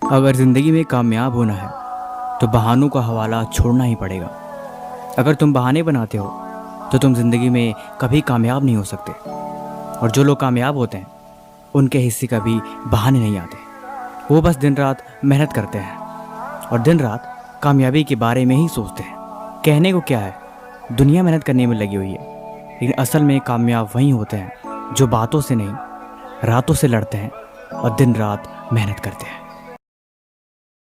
अगर ज़िंदगी में कामयाब होना है तो बहानों का हवाला छोड़ना ही पड़ेगा। अगर तुम बहाने बनाते हो तो तुम ज़िंदगी में कभी कामयाब नहीं हो सकते। और जो लोग कामयाब होते हैं उनके हिस्से कभी बहाने नहीं आते। वो बस दिन रात मेहनत करते हैं और दिन रात कामयाबी के बारे में ही सोचते हैं। कहने को क्या है, दुनिया मेहनत करने में लगी हुई है, लेकिन असल में कामयाब वही होते हैं जो बातों से नहीं रातों से लड़ते हैं और दिन रात मेहनत करते हैं।